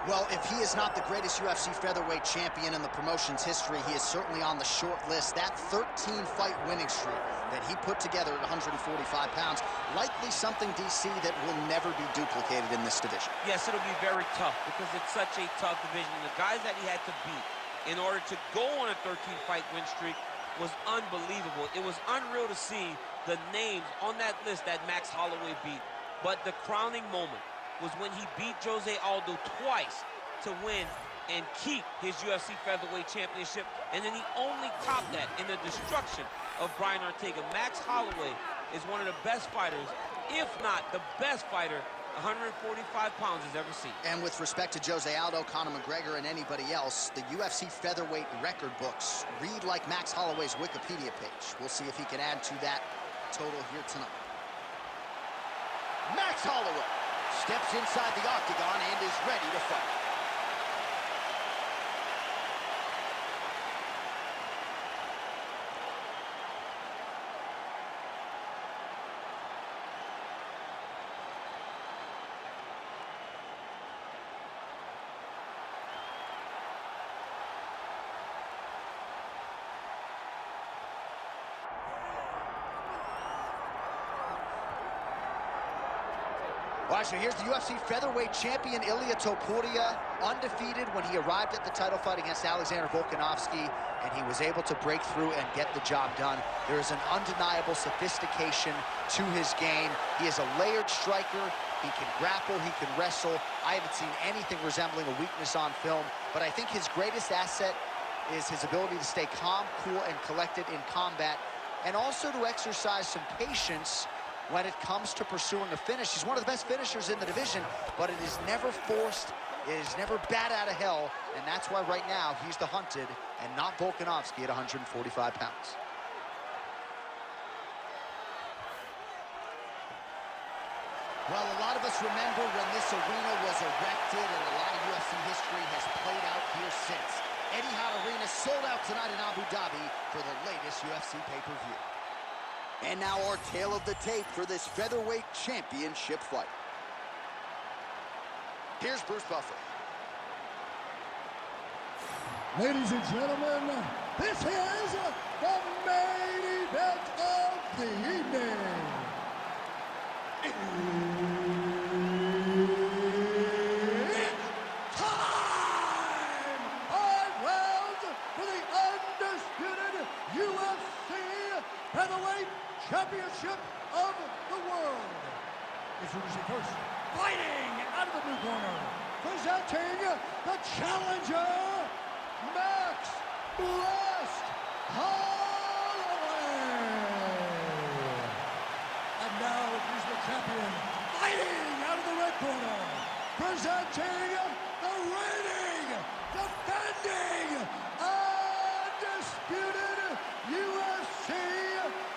Well, if he is not the greatest UFC featherweight champion in the promotion's history, he is certainly on the short list. That 13-fight winning streak that he put together at 145 pounds, likely something, DC, that will never be duplicated in this division. Yes, it'll be very tough because it's such a tough division. The guys that he had to beat in order to go on a 13-fight win streak was unbelievable. It was unreal to see the names on that list that Max Holloway beat. But the crowning moment was when he beat Jose Aldo twice to win and keep his UFC featherweight championship, and then he only topped that in the destruction of Brian Ortega. Max Holloway is one of the best fighters, if not the best fighter 145 pounds has ever seen. And with respect to Jose Aldo, Conor McGregor, and anybody else, the UFC featherweight record books read like Max Holloway's Wikipedia page. We'll see if he can add to that total here tonight. Max Holloway steps inside the octagon and is ready to fight. All right, so here's the UFC featherweight champion, Ilia Topuria, undefeated when he arrived at the title fight against Alexander Volkanovski, and he was able to break through and get the job done. There is an undeniable sophistication to his game. He is a layered striker. He can grapple, he can wrestle. I haven't seen anything resembling a weakness on film, but I think his greatest asset is his ability to stay calm, cool, and collected in combat, and also to exercise some patience when it comes to pursuing a finish. He's one of the best finishers in the division, but it is never forced, it is never bat out of hell, and that's why right now he's the hunted and not Volkanovski at 145 pounds. Well, a lot of us remember when this arena was erected, and a lot of UFC history has played out here since. Etihad Arena sold out tonight in Abu Dhabi for the latest UFC pay-per-view. And now our tale of the tape for this featherweight championship fight. Here's Bruce Buffer. Ladies and gentlemen, this is the main event of the evening. It's time! 5 rounds for the undisputed UFC Featherweight Championship of the world. Introducing first, fighting out of the blue corner, presenting the challenger, Max Holloway. And now he's the champion, fighting out of the red corner, presenting the reigning, defending, undisputed UFC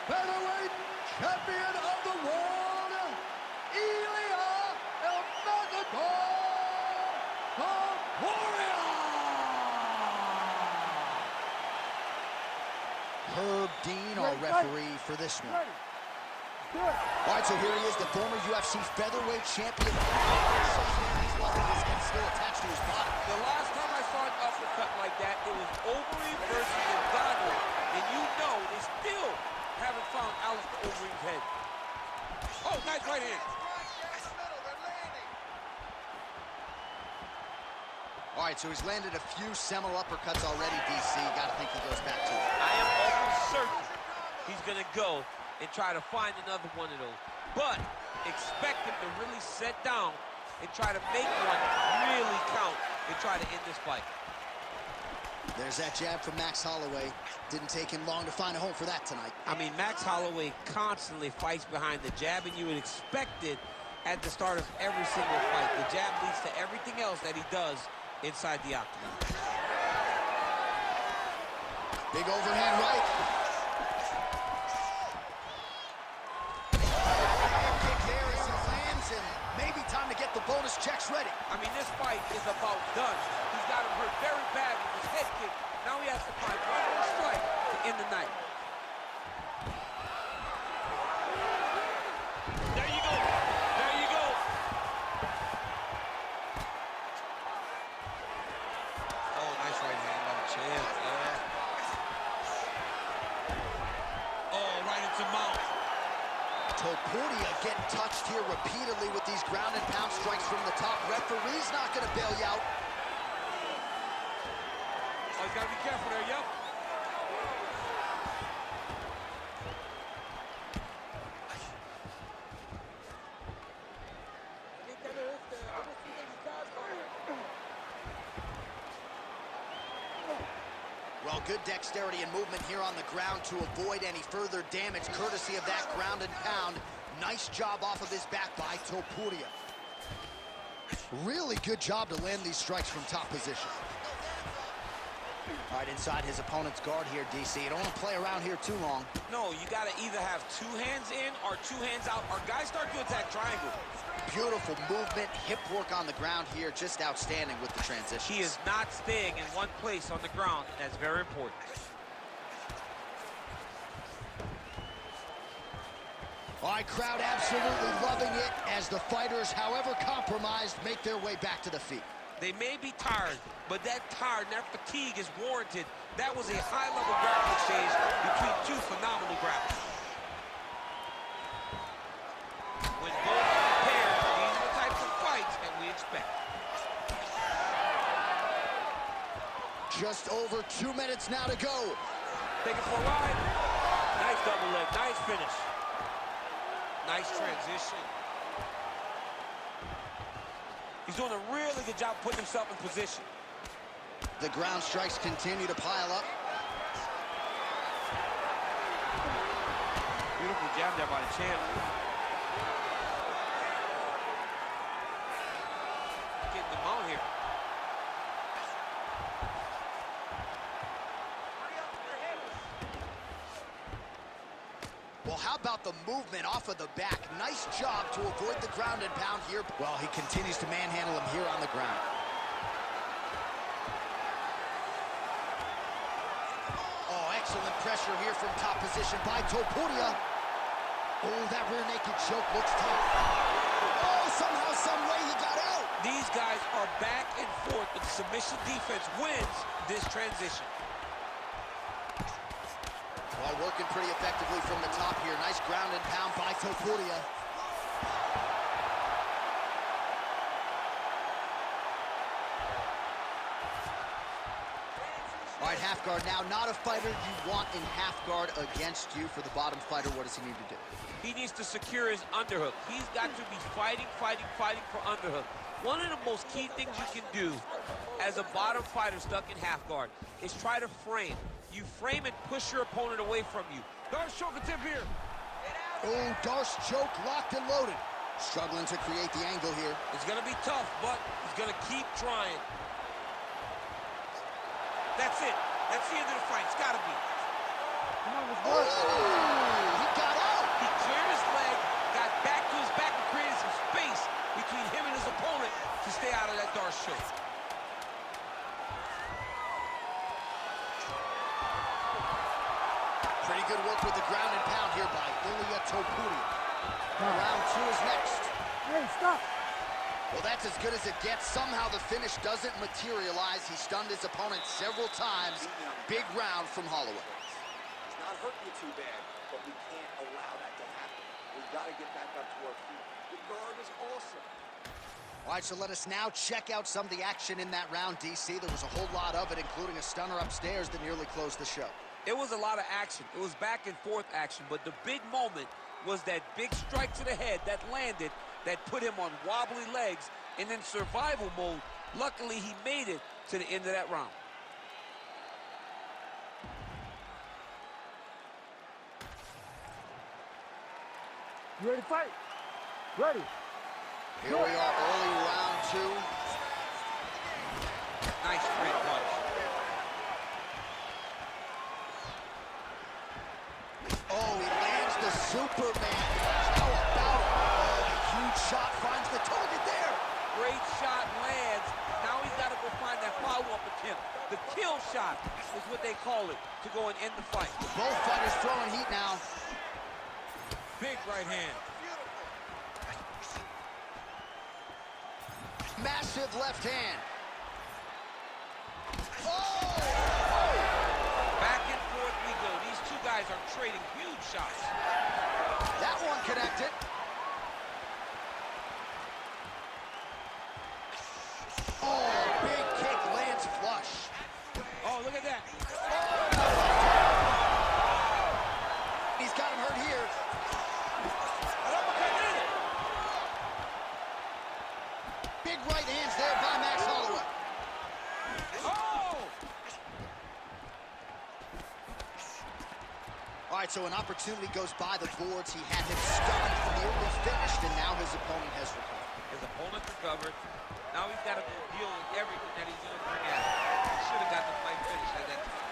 Featherweight Champion of the world, Ilia Topuria. Herb Dean, our referee for this one. All right, so here he is, the former UFC featherweight champion. He's lucky his head's still attached to his body. The last time I saw an uppercut like that, it was Overeem versus Ngannou. And you know they still haven't found Alistair Overeem's head. Oh, nice right hand. All right, so he's landed a few seminal uppercuts already, DC. Got to think he goes back to it. I am almost certain he's going to go and try to find another one of those. But expect him to really sit down and try to make one really count and try to end this fight. There's that jab from Max Holloway. Didn't take him long to find a home for that tonight. I mean, Max Holloway constantly fights behind the jab, and you would expect it at the start of every single fight. The jab leads to everything else that he does inside the octagon. Big overhand right. Kick there as he lands, and maybe time to get the bonus checks ready. I mean, this fight is about done. He's got him hurt very bad with his head kick. Now he has to find one more strike to end the night. There you go. There you go. Topuria getting touched here repeatedly with these ground and pound strikes from the top. Referee's not going to bail you out. Oh, you got to be careful there, yep. Well, good dexterity and movement here on the ground to avoid any further damage, courtesy of that ground and pound. Nice job off of his back by Topuria. Really good job to land these strikes from top position. All right, inside his opponent's guard here, DC. You don't want to play around here too long. No, you got to either have 2 hands in or 2 hands out, or guys start to attack triangle. Beautiful movement, hip work on the ground here, just outstanding with the transition. He is not staying in one place on the ground. That's very important. All right, crowd absolutely loving it as the fighters, however compromised, make their way back to the feet. They may be tired, but that tired and that fatigue is warranted. That was a high-level grappling exchange between 2 phenomenal grapplers. When both are prepared, these are the types of fights that we expect. Just over 2 minutes now to go. Take it for a ride. Nice double leg, nice finish. Nice transition. He's doing a really good job putting himself in position. The ground strikes continue to pile up. Beautiful jab there by the champ. Getting the mount here. Well, how about the movement off of the back? Nice job to avoid the ground and pound here. Well, he continues to manhandle him here on the ground. Oh, excellent pressure here from top position by Topuria. Oh, that rear naked choke looks tough. Oh, somehow, some way he got out. These guys are back and forth, but the submission defense wins this transition. Well, working pretty effectively from the top here. Nice ground and pound by Topuria. All right, half guard now. Not a fighter you want in half guard against you. For the bottom fighter, what does he need to do? He needs to secure his underhook. He's got to be fighting for underhook. One of the most key things you can do as a bottom fighter stuck in half guard is try to frame. You frame and push your opponent away from you. Darce choke attempt here. Oh, Darce choke locked and loaded. Struggling to create the angle here. It's going to be tough, but he's going to keep trying. That's it. That's the end of the fight. It's got to be. Oh, he got out. He cleared his leg, got back to his back, and created some space between him and his opponent to stay out of that Darce choke. Pretty good work with the ground and pound here by Ilia Topuria. Round 2 is next. Hey, stop. Well, that's as good as it gets. Somehow the finish doesn't materialize. He stunned his opponent several times. Big round from Holloway. It's not hurting you too bad, but we can't allow that to happen. We've got to get back up to our feet. The guard is awesome. All right, so let us now check out some of the action in that round, DC. There was a whole lot of it, including a stunner upstairs that nearly closed the show. It was a lot of action. It was back and forth action, but the big moment was that big strike to the head that landed, that put him on wobbly legs, and in survival mode. Luckily, he made it to the end of that round. You ready to fight? Ready. Here we are, early round 2. Nice straight punch. Oh, he lands the Superman. How about it? Oh, a huge shot finds the target there. Great shot lands. Now he's got to go find that follow-up attempt. The kill shot is what they call it, to go and end the fight. Both fighters throwing heat now. Big right hand. Massive left hand. Back and forth we go. These two guys are trading huge shots. That one connected. Oh, big kick lands flush. Oh, look at that. He's got him hurt here. Big right hands there by Max Holloway. Oh! All right, so an opportunity goes by the boards. He had him stunned, nearly finished, and now his opponent has recovered. His opponent recovered. Now he's got to deal with everything that he's going to bring at him. He should have got the fight finished at that time.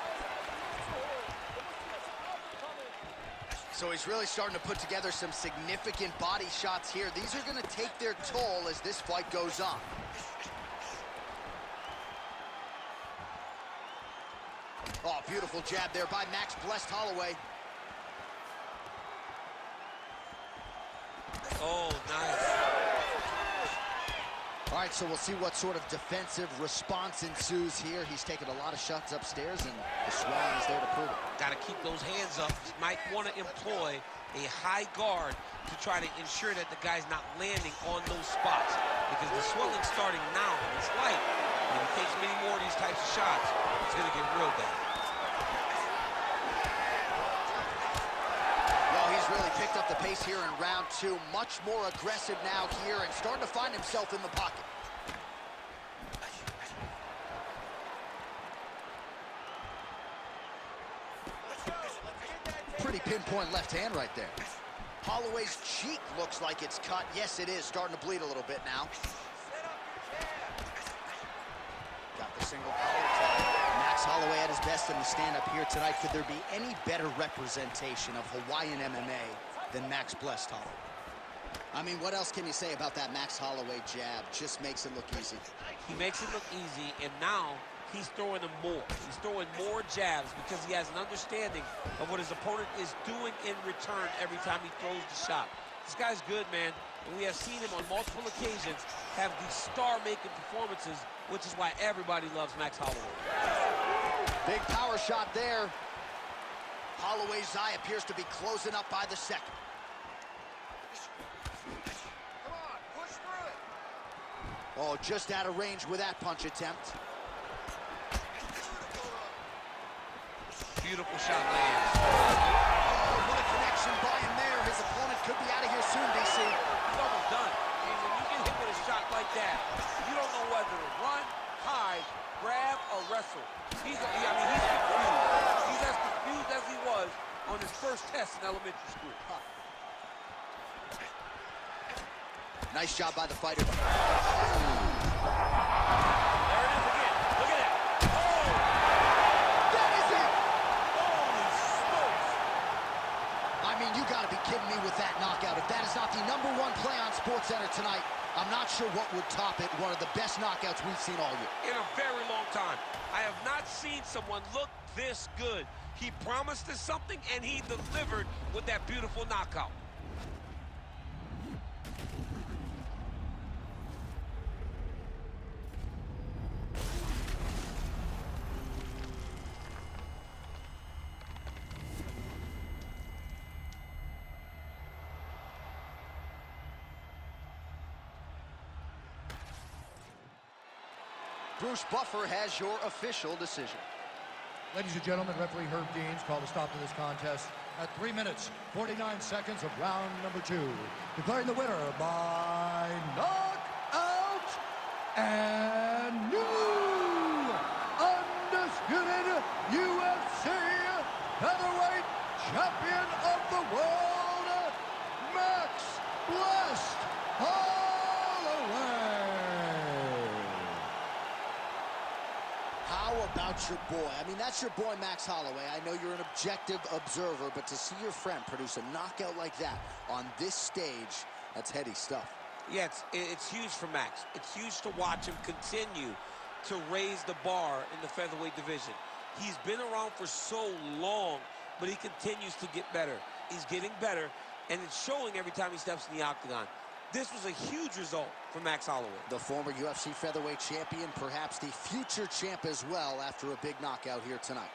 So he's really starting to put together some significant body shots here. These are going to take their toll as this fight goes on. Oh, beautiful jab there by Max blessed Holloway. Oh, nice. All right, so we'll see what sort of defensive response ensues here. He's taken a lot of shots upstairs, and the swelling is there to prove it. Got to keep those hands up. Might want to employ a high guard to try to ensure that the guy's not landing on those spots, because the swelling's starting now. It's light. If he takes many more of these types of shots, it's going to get real bad. Well, he's really picked up the pace here in round two. Much more aggressive now here and starting to find himself in the pocket. Pretty pinpoint left hand right there. Holloway's cheek looks like it's cut. Yes, it is. Starting to bleed a little bit now. Got the single collar tie. Max Holloway at his best in the stand-up here tonight. Could there be any better representation of Hawaiian MMA than Max blessed Holloway? I mean, what else can you say about that Max Holloway jab? Just makes it look easy. He makes it look easy, and now he's throwing them more. He's throwing more jabs because he has an understanding of what his opponent is doing in return every time he throws the shot. This guy's good, man, and we have seen him on multiple occasions have these star-making performances, which is why everybody loves Max Holloway. Big power shot there. Holloway's eye appears to be closing up by the second. Come on, push through it. Oh, just out of range with that punch attempt. Beautiful shot lands. Oh, what a connection by him there. His opponent could be out of here soon, DC. He's almost done. I mean, when you get hit with a shot like that, you don't know whether to run, hide, grab, or wrestle. He's confused. He's as confused as he was on his first test in elementary school. Nice job by the fighter. There it is again. Look at that. Oh! That is it! Holy smokes! I mean, you gotta be kidding me with that knockout. If that is not the #1 play on SportsCenter tonight, I'm not sure what would top it. One of the best knockouts we've seen all year. In a very long time. I have not seen someone look this good. He promised us something, and he delivered with that beautiful knockout. Bruce Buffer has your official decision. Ladies and gentlemen, referee Herb Deans called a stop to this contest at 3 minutes, 49 seconds of round number 2. Declaring the winner by knockout and new undisputed UFC Featherweight Champion of the World, Max Blessed Holloway. How about your boy? I mean, that's your boy, Max Holloway. I know you're an objective observer, but to see your friend produce a knockout like that on this stage, that's heady stuff. Yeah, it's huge for Max. It's huge to watch him continue to raise the bar in the featherweight division. He's been around for so long, but he continues to get better. He's getting better, and it's showing every time he steps in the octagon. This was a huge result for Max Holloway. The former UFC featherweight champion, perhaps the future champ as well, after a big knockout here tonight.